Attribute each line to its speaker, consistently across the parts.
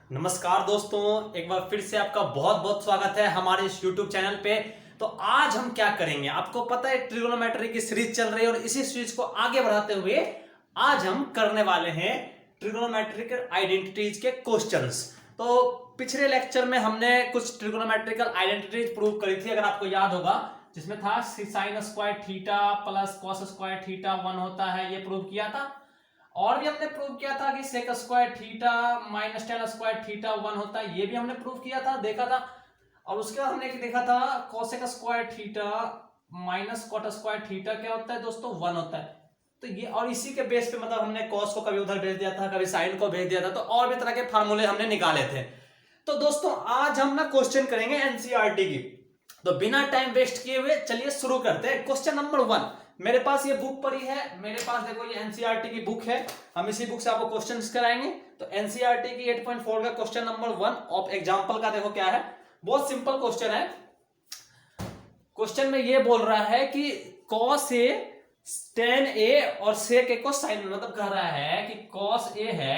Speaker 1: नमस्कार दोस्तों, एक बार फिर से आपका बहुत बहुत स्वागत है हमारे इस YouTube चैनल पे। तो आज हम क्या करेंगे, आपको पता है ट्रिगोनोमेट्री की सीरीज चल रही है और इसी सीरीज को आगे बढ़ाते हुए आज हम करने वाले हैं ट्रिगोनोमेट्रिकल आइडेंटिटीज के क्वेश्चंस। तो पिछले लेक्चर में हमने कुछ ट्रिगोनोमेट्रिकल आइडेंटिटीज प्रूव करी थी, अगर आपको याद होगा, जिसमें था sine square theta plus cos square theta 1 होता है, ये प्रूव किया था। और भी हमने प्रूव किया था कि sec square theta minus tan square theta 1 होता है, ये भी हमने प्रूव किया था, देखा था। और उसके बाद हमने देखा था cosec square theta minus cot square theta क्या होता है दोस्तों, 1 होता है। तो ये और इसी के बेस पे मतलब हमने कॉस को कभी उधर भेज दिया था, कभी साइन को भेज दिया था, तो और भी तरह के फार्मूले हमने निकाले थे। तो दोस्तों आज हम ना क्वेश्चन करेंगे एनसीईआरटी की। तो बिना टाइम वेस्ट किए हुए चलिए शुरू करते हैं। क्वेश्चन नंबर 1, मेरे पास ये बुक पड़ी है, मेरे पास देखो ये एनसीईआरटी की बुक है, हम इसी बुक से आपको क्वेश्चंस कराएंगे। तो एनसीईआरटी की 8.4 का क्वेश्चन नंबर 1 ऑफ एग्जांपल का देखो क्या है, बहुत सिंपल क्वेश्चन है। क्वेश्चन में ये बोल रहा है कि cos a tan a और sec a को साइन, मतलब कह रहा है कि cos a है,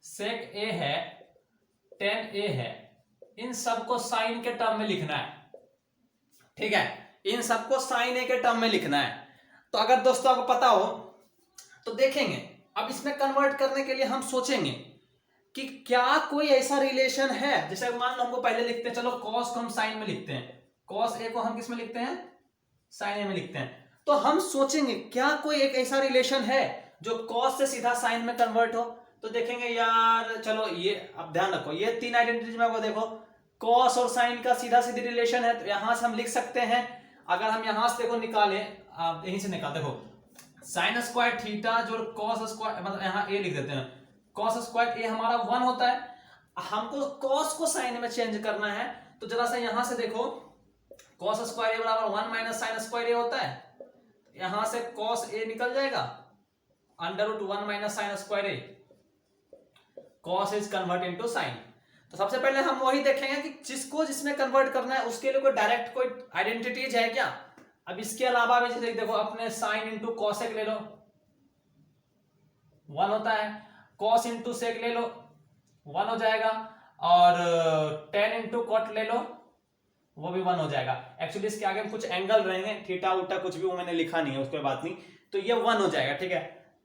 Speaker 1: sec a है, tan a है, इन सबको साइन के टर्म में लिखना है। ठीक है, इन सबको साइन a के टर्म में लिखना है। तो अगर दोस्तों आपको पता हो तो देखेंगे, अब इसमें कन्वर्ट करने के लिए हम सोचेंगे कि क्या कोई ऐसा रिलेशन है, जैसे मान लो हमको पहले लिखते हैं, चलो cos को हम साइन में लिखते हैं, cos a को हम किस में लिखते हैं, साइन a में लिखते हैं। तो हम सोचेंगे क्या कोई एक ऐसा रिलेशन है जो cos से सीधा साइन में कन्वर्ट हो। तो देखेंगे यार, चलो ये अब ध्यान रखो, ये तीन आइडेंटिटीज में देखो, cos और साइन का सीधा सीधी रिलेशन है, तो यहां से हम लिख सकते हैं। अगर हम यहां से देखो निकालें, आप यहीं से निकाल, देखो साइन स्क्वायर थीटा जो cos स्क्वायर, मतलब यहां a लिख देते हैं, cos स्क्वायर a हमारा 1 होता है, हमको cos को साइन में चेंज करना है। तो जरा सा यहां से देखो, cos स्क्वायर a बराबर 1 माइनस साइन स्क्वायर a होता है, यहां से cos a निकल जाएगा, under root 1 minus sine square a, cos is convert into sine. तो सबसे पहले हम वही देखेंगे कि जिसको जिसमें कन्वर्ट करना है उसके लिए कोई डायरेक्ट कोई आइडेंटिटीज है क्या। अब इसके अलावा भी जैसे देखो, अपने साइन इंटू कॉसेक ले लो, 1 होता है, कॉस इंटू सेक ले लो, 1 हो जाएगा, और टेन इंटू कॉट ले लो, वो भी 1 हो जाएगा। एक्चुअली इसके आगे कुछ एंगल रहेंगे, थीटा उटा कुछ भी वो मैंने लिखा नहीं है, उसके बात नहीं, तो ये 1 हो जाएगा। ठीक है,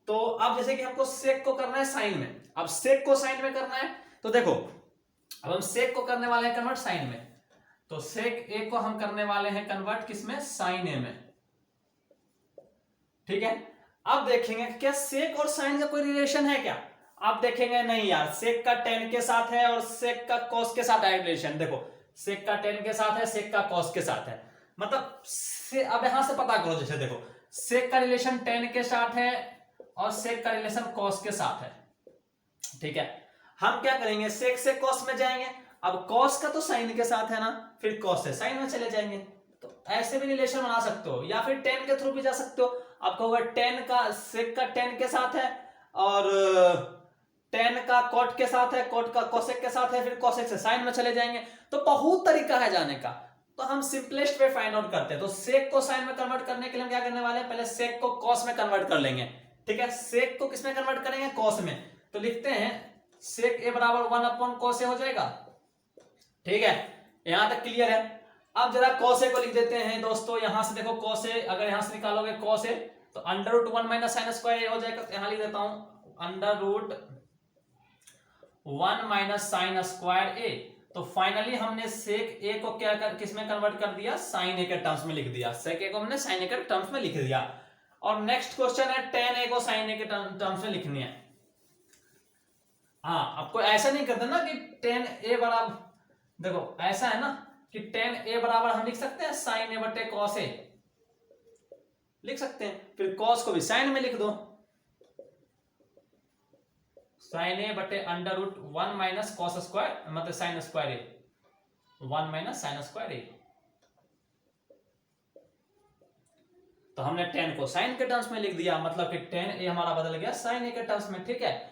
Speaker 1: तो अब जैसे कि हमको सेक को करना है साइन में, अब सेक को साइन में करना है, तो देखो अब हम सेक को करने वाले हैं कन्वर्ट साइन में, तो सेक ए को हम करने वाले हैं कन्वर्ट किसमें, साइन ए में। ठीक है, अब देखेंगे क्या सेक और साइन का कोई रिलेशन है क्या। आप देखेंगे नहीं यार, सेक का टेन के साथ है और सेक का कॉस के साथ है रिलेशन। देखो सेक का टेन के साथ है, सेक का कॉस के साथ है, मतलब अब यहां से पता करो, जैसे देखो सेक का रिलेशन टेन के साथ है और सेक का रिलेशन कॉस के साथ है। ठीक है, हम क्या करेंगे, सेक से कॉस में जाएंगे, अब कॉस का तो साइन के साथ है ना, फिर कॉस से साइन में चले जाएंगे। तो ऐसे भी रिलेशन बना सकते हो, या फिर टेन के थ्रू भी जा सकते हो। आपको होगा टेन का सेक का टेन के साथ है, और टेन का कॉट के साथ है, कॉट का कोसेक के साथ है, फिर कोसेक से साइन में चले जाएंगे। तो बहुत तरीका है जाने का, तो हम सिंपलेस्ट वे फाइंड आउट करते हैं। तो सेक को साइन में कन्वर्ट करने के लिए हम क्या करने वाले हैं, पहले सेक को कॉस में कन्वर्ट कर लेंगे। ठीक है, सेक को किसमें कन्वर्ट करेंगे, कॉस में। तो लिखते हैं सेक ए बराबर 1 अपॉन कॉस ए हो जाएगा। ठीक है, यहां तक क्लियर है। अब जरा कॉस ए को लिख देते हैं दोस्तों, यहां से देखो कॉस ए, अगर यहां से निकालोगे कॉस ए तो under root 1 minus sine square A हो जाएगा। तो यहां लिख देता हूं under root 1 minus sine square A. तो फाइनली हमने सेक ए को क्या किसमें कन्वर्ट कर दिया, साइन ए के टर्म्स में लिख दिया, सेक ए को हमने साइन ए के टर्म्स में लिख दिया। और नेक्स्ट क्वेश्चन है टेन ए को साइन ए के टर्म्स में लिखनी है। हाँ, आपको ऐसा नहीं करते ना कि टेन ए बराबर, देखो ऐसा है ना कि टेन ए बराबर हम लिख सकते हैं साइन ए बटे कॉस ए, लिख सकते हैं, फिर कॉस को भी साइन में लिख दो, साइन ए बटे under root 1 minus cos square, मतलब sine square A, 1 minus sine square A. तो हमने टेन को साइन के टर्म्स में लिख दिया, मतलब कि टेन ए हमारा बदल गया साइन ए के टर्म्स में। ठीक है,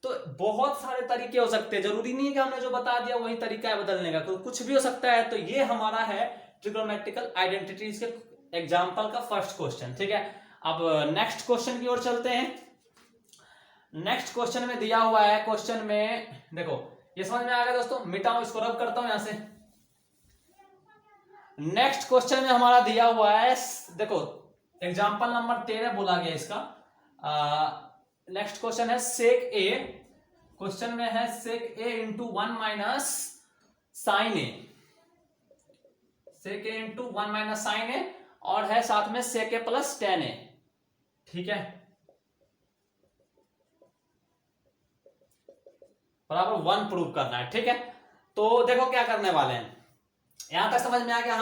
Speaker 1: तो बहुत सारे तरीके हो सकते हैं, जरूरी नहीं है कि हमने जो बता दिया वही तरीका है बदलने का, कुछ भी हो सकता है। तो ये हमारा है ट्रिगोनोमेट्रिकल आइडेंटिटीज के एग्जांपल का फर्स्ट क्वेश्चन। ठीक है, अब नेक्स्ट क्वेश्चन की ओर चलते हैं। नेक्स्ट क्वेश्चन में दिया हुआ है, क्वेश्चन में देखो ये समझ में आ गया दोस्तों। मिटाऊं इसको, रब करता हूं यहां से। नेक्स्ट क्वेश्चन में हमारा दिया हुआ है, देखो एग्जांपल नंबर 13 बोला गया इसका। नेक्स्ट क्वेश्चन है सेक ए। क्वेश्चन में है सेक ए इंटू 1 माइनस साइन ए, सेक ए इंटू 1 माइनस साइन ए, और है साथ में सेक ए प्लस टेन ए। ठीक है, बराबर 1 प्रूव करना है। ठीक है, तो देखो क्या करने वाले हैं, यहां तक समझ में आ गया।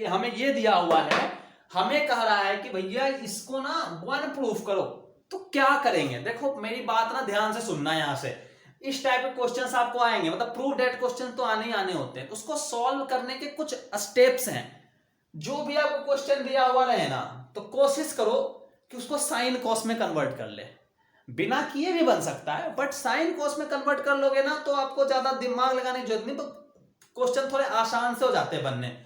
Speaker 1: हमें ये दिया हुआ है, हमें कह रहा है कि भैया इसको ना 1 प्रूफ करो। तो क्या करेंगे, देखो मेरी बात ना ध्यान से सुनना है। यहां से इस टाइप के क्वेश्चंस आपको आएंगे, मतलब प्रूफ डेट क्वेश्चन तो आने ही आने होते हैं। उसको सॉल्व करने के कुछ स्टेप्स हैं। जो भी आपको क्वेश्चन दिया हुआ रहे ना, तो कोशिश करो कि उसको साइन कॉस में कन्वर्ट कर ले। बिना किए भी बन सकता है, बट साइन कॉस में कन्वर्ट कर लोगे ना तो आपको ज्यादा दिमाग लगाने की जरूरत नहीं, तो क्वेश्चन थोड़े आसान से हो जाते हैं बनने।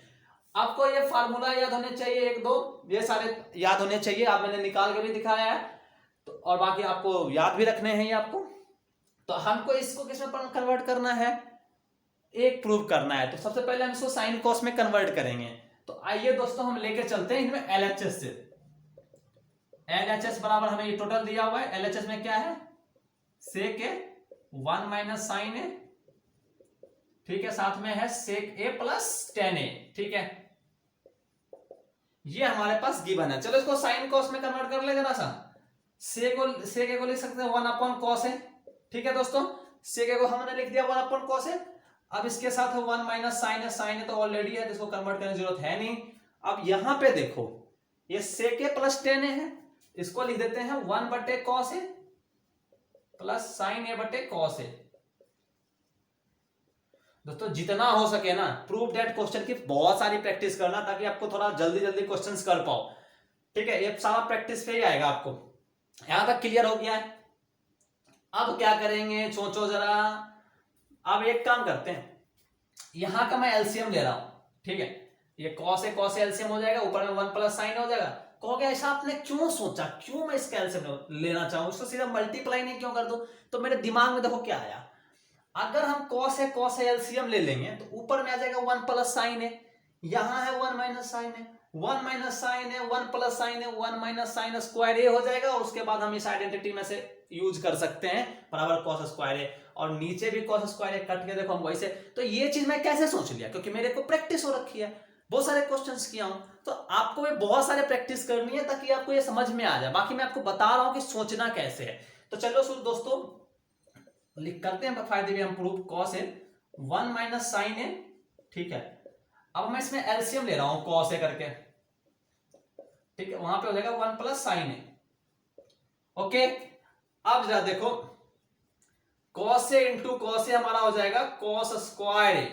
Speaker 1: आपको ये फार्मूला याद होने चाहिए, एक दो ये सारे याद होने चाहिए। आप मैंने निकाल के भी दिखाया है, तो और बाकी आपको याद भी रखने हैं ये आपको। तो हमको इसको किस में कन्वर्ट करना है, एक प्रूव करना है। तो सबसे पहले हम इसको साइन कॉस में कन्वर्ट करेंगे। तो आइए दोस्तों हम लेके चलते हैं इनमें एलएचएस से। एलएचएस बराबर हमें ये टोटल दिया हुआ है। एलएचएस में क्या है, सेक ए 1 माइनस साइन ए, ठीक है, साथ में है सेक ए प्लस टेन ए। ठीक है, ये हमारे पास गिवन है। चलो इसको साइन कॉस में कन्वर्ट कर ले जरा सा। सेक ए को लिख सकते हैं 1 अपॉन कॉस ए। ठीक है दोस्तों, सेक ए को हमने लिख दिया 1 अपॉन कॉस ए। अब इसके साथ 1 माइनस साइन ए, साइन ए तो ऑलरेडी है, तो इसको कन्वर्ट करने की जरूरत है नहीं। अब यहां पे देखो ये सेक ए प्लस टेन ए है, इसको लिख देते हैं 1 बटे cos A plus sign A बटे कॉस ए। दोस्तों जितना हो सके ना प्रूफ दैट क्वेश्चन की बहुत सारी प्रैक्टिस करना, ताकि आपको थोड़ा जल्दी जल्दी क्वेश्चंस कर पाओ। ठीक है, ये सारा प्रैक्टिस पे ही आएगा आपको। यहां तक क्लियर हो गया है। अब क्या करेंगे, सोचो जरा। अब एक काम करते हैं, यहां का मैं एलसीएम ले रहा हूं। ठीक है, ये कॉस ए एलसीएम हो जाएगा, ऊपर में 1 प्लस साइन हो जाएगा। कहोगे ऐसा आपने क्यों सोचा, क्यों मैं इसका एलसीएम लेना चाहूं, इसको सीधा मल्टीप्लाई नहीं क्यों कर दूं। तो मेरे दिमाग में देखो क्या आया, अगर हम कॉस ए एलसीएम ले लेंगे तो ऊपर में आ जाएगा 1 प्लस साइन है, यहां है 1 माइनस साइन है, 1 माइनस साइन है, 1 प्लस साइन है, 1 माइनस साइन स्क्वायर ए हो जाएगा। और उसके बाद हम इस आइडेंटिटी में से यूज कर सकते हैं बराबर कॉस स्क्वायर ए, और नीचे भी कॉस स्क्वायर ए कट के देखो हम वैसे। तो ये चीज मैं कैसे सोच लिया, क्योंकि मेरे को प्रैक्टिस हो रखी है, बहुत सारे क्वेश्चंस किया हूं। तो आपको भी बहुत सारे प्रैक्टिस करनी है ताकि आपको ये समझ में आ जाए। बाकी मैं आपको बता रहा हूं कि सोचना कैसे है। तो चलो दोस्तों लिख करते हैं फायदे भी हम proof. Cos A 1 minus sign ए, ठीक है। अब मैं इसमें एलसीएम ले रहा हूं कॉस ए करके, ठीक है, वहां पे हो जाएगा 1 प्लस साइन ए। ओके, अब जरा देखो cos A into cos A हमारा हो जाएगा कॉस स्क्वायर ए।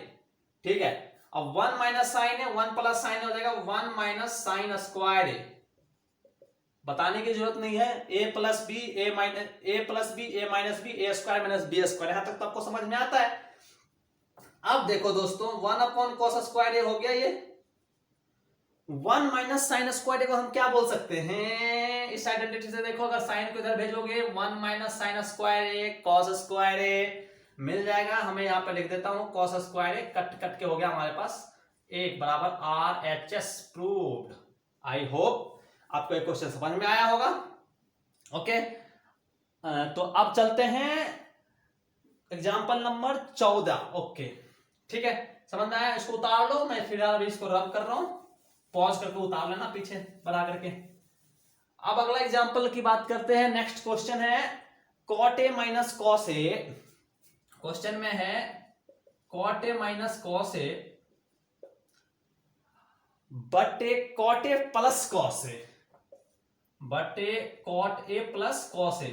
Speaker 1: ठीक है, अब 1 माइनस साइन है, 1 प्लस साइन हो जाएगा 1 माइनस साइन स्क्वायर ए। बताने की जरूरत नहीं है, a plus B A minus B A square minus B square, यहां तक तो आपको समझ में आता है। अब देखो दोस्तों 1 अपॉन कॉस स्क्वायर ए हो गया, ये 1 माइनस साइन स्क्वायर ए को हम क्या बोल सकते हैं, इस आइडेंटिटी से देखो, अगर साइन को इधर भेजोगे 1 माइनस साइन स्क्वायर ए कॉस स्क्वायर ए मिल जाएगा। हमें यहां पर लिख देता हूं कॉस स्क्वायर ए, कट कट के हो गया हमारे पास, एक बराबर RHS प्रूव्ड। आई होप आपको एक क्वेश्चन समझ में आया होगा। ओके, तो अब चलते हैं एग्जांपल नंबर 14। ओके, ठीक है, समझ में आया, इसको उतार लो। मैं फिलहाल अभी इसको रब कर रहा हूं, पॉज करके उतार लेना पीछे बढ़ा करके। अब अगला एग्जांपल की बात करते हैं। नेक्स्ट क्वेश्चन है cot A minus cos A. Question में है cot A minus cos A बटे cot A plus cos A, बटे cot A plus cos A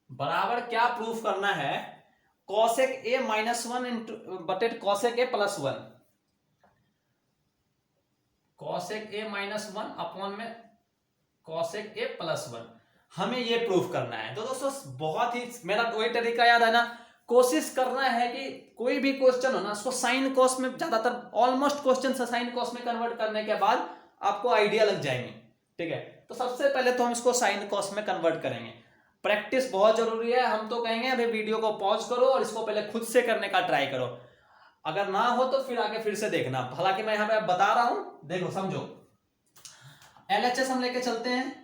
Speaker 1: बराबर क्या प्रूफ करना है, कॉसेक ए माइनस 1 बटे कॉसेक ए प्लस 1, कॉसेक ए माइनस 1 अपॉन में कॉसेक ए प्लस 1, हमें ये प्रूफ करना है। तो दोस्तों बहुत ही मेरा वही तरीका याद है ना, कोशिश करना है कि कोई भी क्वेश्चन हो ना उसको साइन कॉस में, ज्यादातर ऑलमोस्ट क्वेश्चन साइन कॉस में कन्वर्ट करने के बाद आपको आइडिया लग जाएंगे। ठीक है, तो सबसे पहले तो हम इसको साइन कॉस में कन्वर्ट करेंगे। प्रैक्टिस बहुत जरूरी है। हम तो कहेंगे अभी वीडियो को पॉज करो और इसको पहले खुद से करने का ट्राई करो, अगर ना हो तो फिर आगे फिर से देखना। हालांकि मैं यहां पे बता रहा हूं, देखो समझो। एलएचएस हम लेके चलते हैं,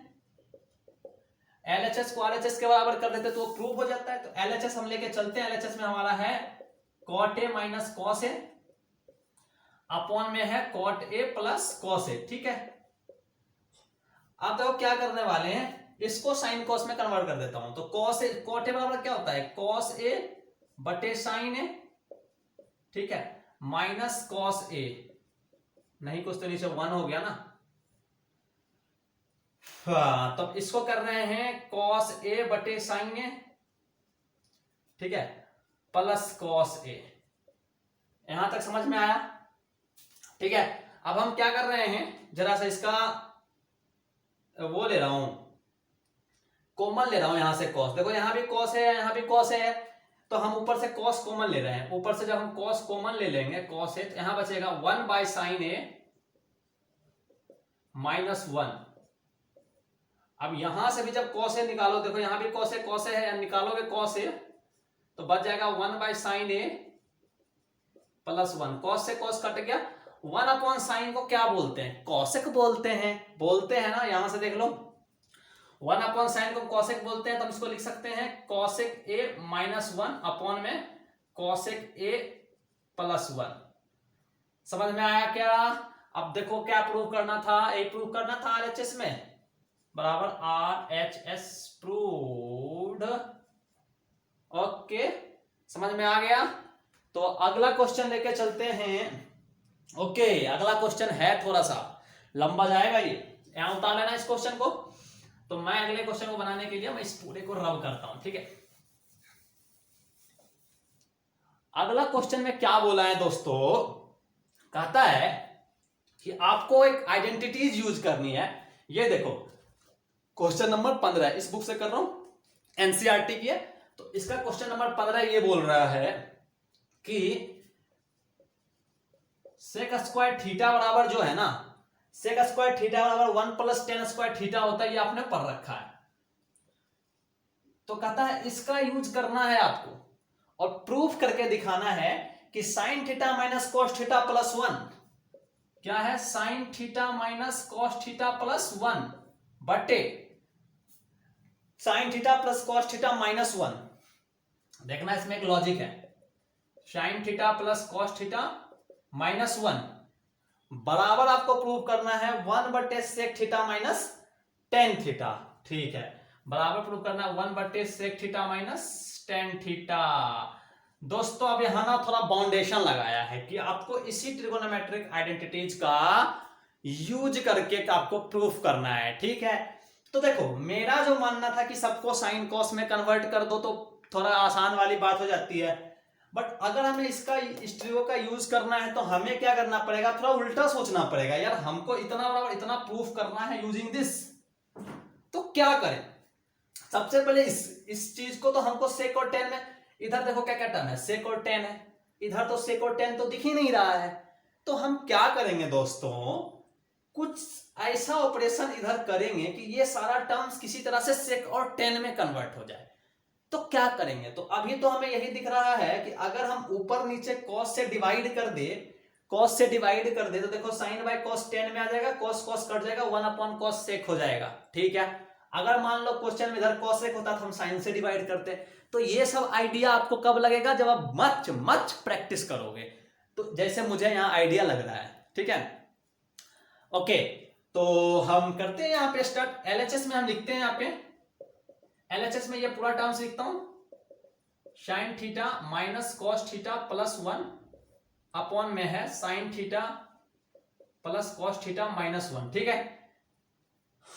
Speaker 1: एलएचएस को आरएचएस के बराबर कर देते तो वो प्रूव हो जाता है। तो एलएचएस हम लेके चलते हैं, एलएचएस में हमारा है cot A minus cos A, upon में है cot A plus cos A, ठीक है। अब देखो क्या करने वाले हैं, इसको साइन कॉस में कन्वर्ट कर देता हूं। तो कॉस ए, कॉट ए बराबर क्या होता है, कॉस ए बटे साइन ए, ठीक है, माइनस कॉस ए, नहीं कुछ तो नीचे 1 हो गया ना। हाँ, तो इसको कर रहे हैं कॉस ए बटे साइन ए, ठीक है, प्लस कॉस ए। यहां तक समझ में आया, ठीक है। अब हम क्या कर रहे हैं, जरा सा इसका वो ले रहा हूं, कॉमन ले रहा हूं यहां से कॉस। देखो यहां भी कॉस है, यहां भी कॉस है, तो हम ऊपर से कॉस कॉमन ले रहे हैं। ऊपर से जब हम कॉस कॉमन ले लेंगे, कॉस है, तो यहां बचेगा 1 बाय साइन ए माइनस 1। अब यहां से भी जब कॉस ए निकालो, देखो यहां भी कॉस ए है, निकालोगे कॉस ए तो बच जाएगा 1 by sine A plus 1। Cos से कॉस कट गया, 1 अपॉन साइन को क्या बोलते हैं, कॉसेक बोलते हैं ना। यहां से देख लो, 1 अपॉन साइन को कॉसेक बोलते हैं, तो हम इसको लिख सकते हैं कॉसेक ए माइनस 1 अपॉन में कॉसेक ए प्लस 1। समझ में आया क्या। अब देखो क्या प्रूव करना था, ए प्रूव करना था आरएचएस में, बराबर आरएचएस प्रूव्ड। ओके, समझ में आ गया। तो अगला क्वेश्चन लेके चलते हैं। ओके, अगला क्वेश्चन है थोड़ा सा लंबा जाएगा, ये यहां उतार लेना इस क्वेश्चन को। तो मैं अगले क्वेश्चन को बनाने के लिए मैं इस पूरे को रब करता हूं, ठीक है। अगला क्वेश्चन में क्या बोला है दोस्तों, कहता है कि आपको एक आइडेंटिटीज यूज करनी है। ये देखो क्वेश्चन नंबर 15 इस बुक से कर रहा हूं, एनसीईआरटी की है। तो इसका क्वेश्चन नंबर 15 ये बोल रहा है कि सेक स्क्वायर थीटा बराबर जो है ना, सेक स्क्वायर थीटा बराबर 1 प्लस टेन स्क्वायर थीटा होता है, ये आपने पढ़ रखा है। तो कहता है इसका यूज करना है आपको और प्रूफ करके दिखाना है कि sine theta minus cos theta plus 1 क्या है, sine theta minus cos theta plus 1 बटे sine theta plus cos theta minus 1। देखना इसमें एक लॉजिक है, sine theta plus cos theta minus 1 बराबर आपको प्रूव करना है 1 बटे sec theta minus tan theta, ठीक है, बराबर प्रूव करना है 1 बटे sec theta minus tan theta. दोस्तों अब यहां ना थोड़ा बाउंडेशन लगाया है कि आपको इसी ट्रिगोनोमेट्रिक आइडेंटिटीज का यूज करके आपको प्रूफ करना है, ठीक है। तो देखो मेरा जो मानना था कि सबको साइन कॉस में कन्वर्ट कर दो तो थोड़ा आसान वाली बात हो जाती है, बट अगर हमें इसका इस ट्रिगो का यूज करना है तो हमें क्या करना पड़ेगा, थोड़ा उल्टा सोचना पड़ेगा। यार हमको इतना बराबर इतना प्रूफ करना है यूजिंग दिस, तो क्या करें। सबसे पहले इस चीज को तो हमको सेक और टेन में, इधर देखो क्या क्या टर्म है, सेक और टेन है, इधर तो सेक और टेन तो दिख ही नहीं रहा है। तो हम क्या करेंगे दोस्तों, कुछ ऐसा ऑपरेशन इधर करेंगे कि ये सारा टर्म्स किसी तरह से सेक और टेन में कन्वर्ट हो जाए। तो क्या करेंगे, तो अभी तो हमें यही दिख रहा है कि अगर हम ऊपर नीचे cos से डिवाइड कर दे, cos से डिवाइड कर दे तो देखो sin बाय cos 10 में आ जाएगा, cos cos कट जाएगा, 1 अपॉन cos sec हो जाएगा, ठीक है। अगर मान लो क्वेश्चन में इधर cos sec होता तो हम sin से डिवाइड करते। तो ये सब आइडिया आपको कब लगेगा, जब आप मच प्रैक्टिस करोगे। तो जैसे मुझे यहाँ आइडिया लग रहा है, ठीक है। ओके, तो हम करते हैं यहाँ पे स्टार्ट। एलएचएस में हम लिखते हैं, यहाँ पे एलएचएस में ये पूरा टर्म्स लिखता हूं, sign theta minus cos theta plus 1 upon में है sine theta plus cos theta minus 1, ठीक है।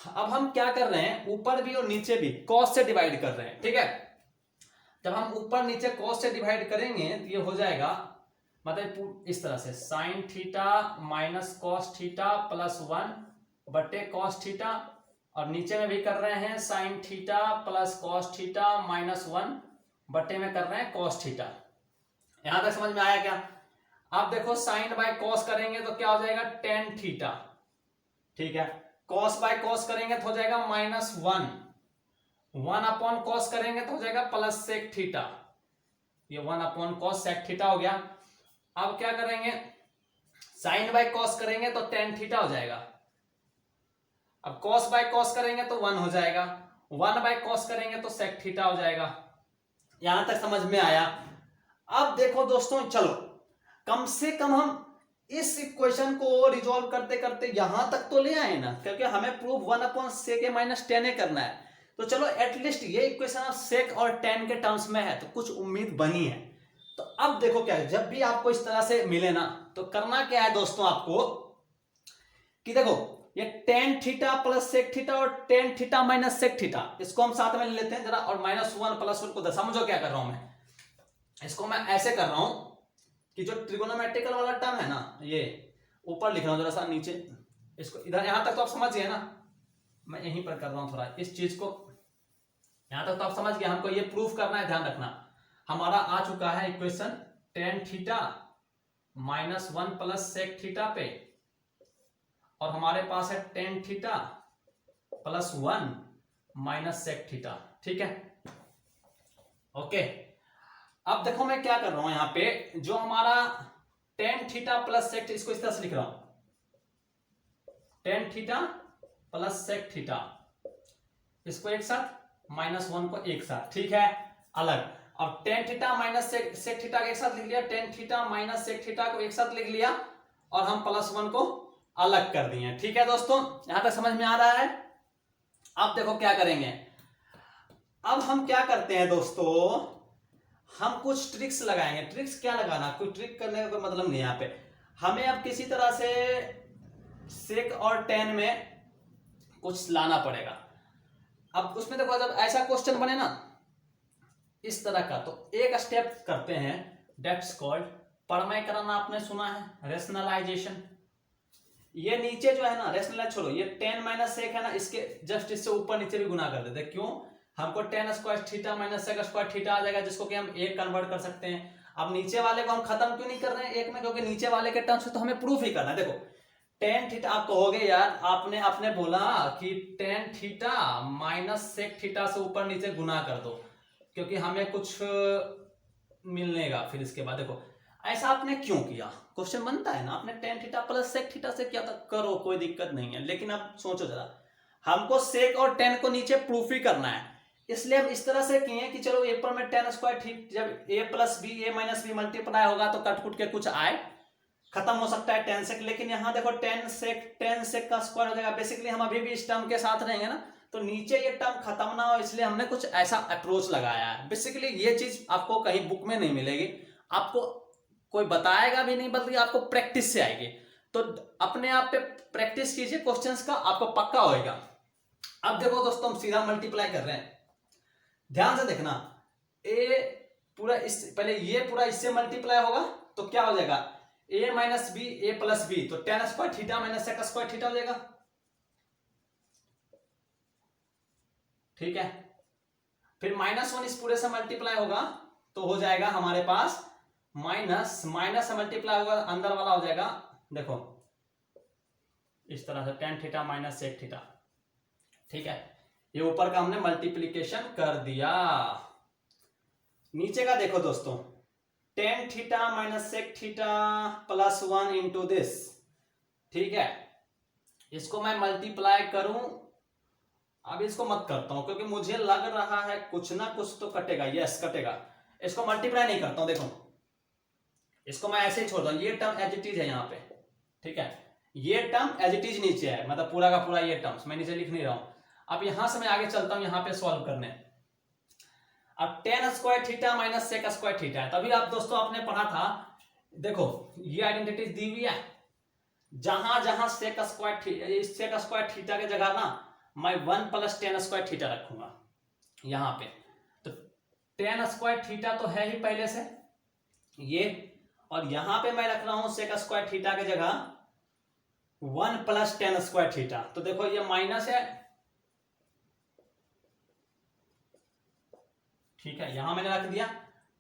Speaker 1: अब हम क्या कर रहे हैं, ऊपर भी और नीचे भी कॉस से डिवाइड कर रहे हैं, ठीक है। जब हम ऊपर नीचे कॉस से डिवाइड करेंगे तो ये हो जाएगा, मतलब इस तरह से sign theta minus cos theta plus 1 बटे कॉस थीटा, और नीचे में भी कर रहे हैं sign theta plus cos theta minus 1 बटे में कर रहे हैं कॉस थीटा। यहां तक समझ में आया क्या। आप देखो साइन बाय कॉस करेंगे तो क्या हो जाएगा, टेन थीटा, ठीक है। कॉस बाय कॉस करेंगे तो हो जाएगा -1 1 अपॉन कॉस करेंगे तो हो जाएगा प्लस सेक थीटा, ये 1 अपॉन कॉस सेक थीटा हो गया। अब क्या करेंगे, साइन बाय कॉस करेंगे तो टेन थीटा हो जाएगा। अब कॉस बाय कॉस करेंगे तो 1 हो जाएगा, 1 बाय कॉस करेंगे तो सेक थीटा हो जाएगा। यहां तक समझ में आया। अब देखो दोस्तों, चलो कम से कम हम इस इक्वेशन को रिजॉल्व करते करते यहां तक तो ले आए ना, क्योंकि हमें प्रूफ 1 अपॉन सेक ए माइनस टेन ए करना है। तो चलो एटलीस्ट ये इक्वेशन अब सेक और टेन के टर्म्स में है तो कुछ उम्मीद बनी है। तो अब देखो क्या है, जब भी आपको इस तरह से मिले ना तो करना क्या है दोस्तों आपको, कि देखो ये tan theta plus sec theta और tan theta minus sec theta, इसको हम साथ में ले लेते हैं जरा, और माइनस वन प्लस वन को समझो क्या कर रहा हूं मैं। इसको मैं ऐसे कर रहा हूं कि जो ट्रिगोनोमेट्रिकल वाला टर्म है ना, ये ऊपर लिख रहा हूं जरा सा नीचे, इसको इधर, यहां तक तो आप समझ गए ना, मैं यहीं पर कर रहा हूं थोड़ा इस चीज को, यहां तक तो आप समझ गए। हमको ये प्रूफ करना है, ध्यान रखना। हमारा आ चुका है equation tan theta minus one plus sec theta पे, और हमारे पास है tan theta plus one minus sec theta, ठीक है, ओके। अब देखो मैं क्या कर रहा हूं यहां पे, जो हमारा टेन थीटा प्लस सेक, इसको इस तरह से लिख रहा हूं, tan theta plus sec theta, इसको एक साथ, माइनस वन को एक साथ, ठीक है, अलग। अब tan theta minus sec theta को एक साथ लिख लिया, tan theta minus sec theta को एक साथ लिख लिया, और हम प्लस वन को अलग कर दिए, ठीक है दोस्तों, यहां तक समझ में आ रहा है। अब देखो क्या करेंगे, अब हम क्या करते हैं दोस्तों, हम कुछ ट्रिक्स लगाएंगे। ट्रिक्स क्या लगाना, कोई ट्रिक करने का कोई मतलब नहीं यहाँ पे। हमें अब किसी तरह से सेक और टेन में कुछ लाना पड़ेगा। अब उसमें देखो, जब ऐसा क्वेश्चन बने ना इस तरह का, तो एक स्टेप करते हैं, दैट्स कॉल्ड परमयकरण, आपने सुना है, रेशनलाइजेशन। ये नीचे जो है ना, रेशनलाइज छोड़ो, ये टेन माइनस सेक है ना, इसके जस्ट इससे ऊपर नीचे भी गुना कर देते, क्यों, हमको tan square theta minus sec square theta आ जाएगा, जिसको कि हम एक कन्वर्ट कर सकते हैं। अब नीचे वाले को हम खत्म क्यों नहीं कर रहे हैं एक में, क्योंकि नीचे वाले के टर्म्स से तो हमें प्रूफ ही करना है। देखो टेन थीटा, आप कहोगे यार आपने बोला कि tan theta minus sec theta से ऊपर नीचे गुना कर दो, क्योंकि हमें कुछ मिलनेगा। फिर इसके बाद देखो ऐसा आपने क्यों किया, क्वेश्चन बनता है ना, आपने tan theta plus sec theta से किया था, करो कोई दिक्कत नहीं है, लेकिन अब सोचो जरा, हमको सेक और टेन को नीचे प्रूफ ही करना है, इसलिए हम इस तरह से किए कि चलो ए पर में टेन स्क्वायर, ठीक, जब ए plus B A minus B multiply होगा तो कट कुट के कुछ आए, खत्म हो सकता है टेन सेक, लेकिन यहाँ देखो टेन सेक का स्क्वायर हो जाएगा। बेसिकली हम अभी भी इस टर्म के साथ रहेंगे ना, तो नीचे ये टर्म खत्म ना हो, इसलिए हमने कुछ ऐसा अप्रोच लगाया है। बेसिकली ये चीज आपको कहीं बुक में नहीं मिलेगी, आपको कोई बताएगा भी नहीं, बल्कि आपको प्रैक्टिस से आएगी। तो अपने आप पे प्रैक्टिस कीजिए क्वेश्चंस का, आपको पक्का होएगा। अब देखो दोस्तों, हम सीधा मल्टीप्लाई कर रहे हैं, ध्यान से देखना, ए पूरा इस, पहले ये पूरा इससे मल्टीप्लाई होगा तो क्या हो जाएगा, A minus B A plus B, तो tan square theta minus sec square theta हो जाएगा, ठीक है। फिर माइनस वन इस पूरे से मल्टीप्लाई होगा तो हो जाएगा हमारे पास माइनस, माइनस से मल्टीप्लाई होगा अंदर वाला हो जाएगा, देखो इस तरह से tan theta minus sec theta, ठीक है। ये ऊपर का हमने मल्टीप्लीकेशन कर दिया। नीचे का देखो दोस्तों, tan theta minus sec theta plus one into this, ठीक है, इसको मैं मल्टीप्लाई करूं, अब इसको मत करता हूं क्योंकि मुझे लग रहा है कुछ ना कुछ तो कटेगा, यस कटेगा, इसको मल्टीप्लाई नहीं करता हूं, देखो इसको मैं ऐसे ही छोड़ दूं, ये टर्म एज इट इज है यहाँ पे, ठीक है, ये टर्म एज इट इज नीचे है, मतलब पूरा का पूरा ये टर्म्स मैं नीचे लिख नहीं रहा हूं। अब यहां से मैं आगे चलता हूं यहाँ पे सॉल्व करने। अब tan square theta minus sec square theta है, तभी आप दोस्तों आपने पढ़ा था, देखो ये आइडेंटिटी दी हुई है, जहां जहां सेक स्क्वायर थीटा की जगह ना मैं one plus ten square theta रखूंगा यहां पे, तो टेन स्क्वायर थीटा तो है ही पहले से ये, और यहां पे मैं रख रहा हूं सेक स्क्वायर थीटा की जगह one plus ten square theta, तो देखो ये माइनस है, ठीक है, यहां मैंने रख दिया।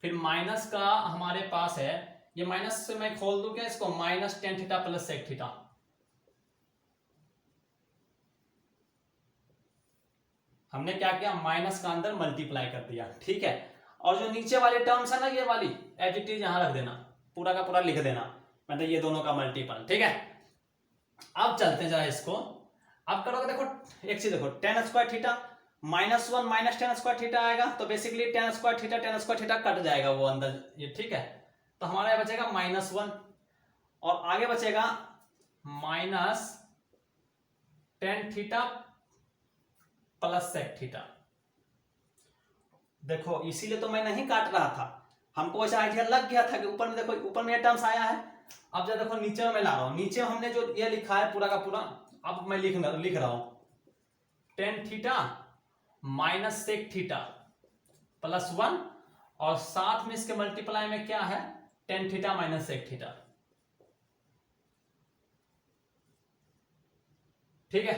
Speaker 1: फिर माइनस का हमारे पास है, ये माइनस से मैं खोल दूं क्या इसको, minus tan theta plus sec theta, हमने क्या किया, माइनस का अंदर मल्टीप्लाई कर दिया, ठीक है। और जो नीचे वाली टर्म्स है ना, ये वाली एज इट इज यहां रख देना, पूरा का पूरा लिख देना, मतलब ये दोनों का मल्टीपल, ठीक है। अब चलते हैं जरा इसको, अब करोगे, देखो एक चीज देखो, ten square theta -1 minus tan square theta आएगा, तो basically ten square theta cut जाएगा वो अंदर ये, ठीक है। तो हमारा ये बचेगा -1 और आगे बचेगा -tan theta plus sec theta. देखो इसीलिए तो मैं नहीं काट रहा था, हमको ऐसा आइडिया लग गया था कि ऊपर में देखो, ऊपर में ये टर्म्स आया है। अब जब देखो नीचे में मैं ला रहा हूं, नीचे हमने जो ये लिखा है पूरा का पूरा, अब मैं लिख रहा हूं tan theta minus sec theta +1 और साथ में इसके मल्टीप्लाई में क्या है, tan theta minus sec theta, ठीक है।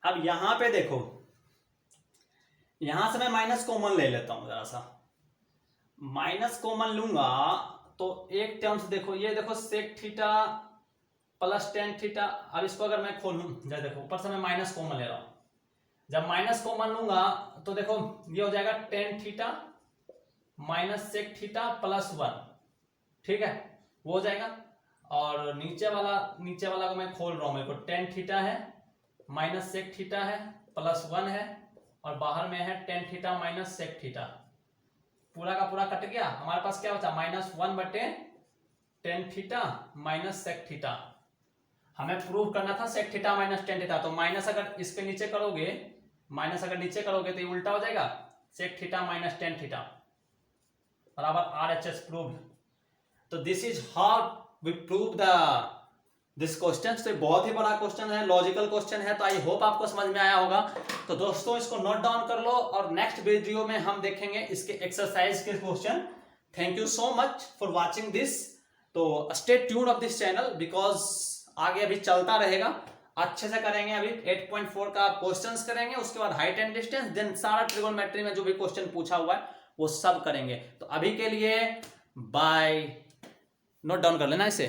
Speaker 1: अब यहां पे देखो, यहां से मैं माइनस कॉमन ले लेता हूं, जरा सा माइनस कॉमन लूंगा तो एक टर्म्स देखो, ये देखो sec theta plus tan theta. अब इसको अगर मैं खोलूं, जरा देखो ऊपर से मैं माइनस कॉमन ले रहा हूं, जब माइनस कॉमन लूंगा तो देखो ये हो जाएगा tan theta minus sec theta +1, ठीक है, वो हो जाएगा। और नीचे वाला को मैं खोल रहा हूं, मेरे को tan थीटा है माइनस sec थीटा है +1 है, और बाहर में है tan theta minus sec theta, पूरा का पूरा कट गया। हमारे पास क्या बचा, -1 बटे tan theta minus sec theta. हमें प्रूव करना था sec theta minus tan theta, तो माइनस अगर इसके नीचे करोगे, तो ये उल्टा हो जाएगा, sec theta minus tan theta बराबर RHS प्रूव्ड। तो this is how we prove this question. तो बहुत ही बड़ा क्वेश्चन है, लॉजिकल क्वेश्चन है, तो आई होप आपको समझ में आया होगा। तो दोस्तों इसको नोट डाउन कर लो और नेक्स्ट वीडियो में हम देखेंगे इसके एक्सरसाइज के question. Thank you so much for watching this. तो stay tune of this channel because आगे अभी चलता रहेगा, अच्छे से करेंगे। अभी 8.4 का क्वेश्चंस करेंगे, उसके बाद हाइट एंड डिस्टेंस, देन सारा ट्रिगोनोमेट्री में जो भी क्वेश्चन पूछा हुआ है वो सब करेंगे। तो अभी के लिए बाय, नोट डाउन कर लेना इसे।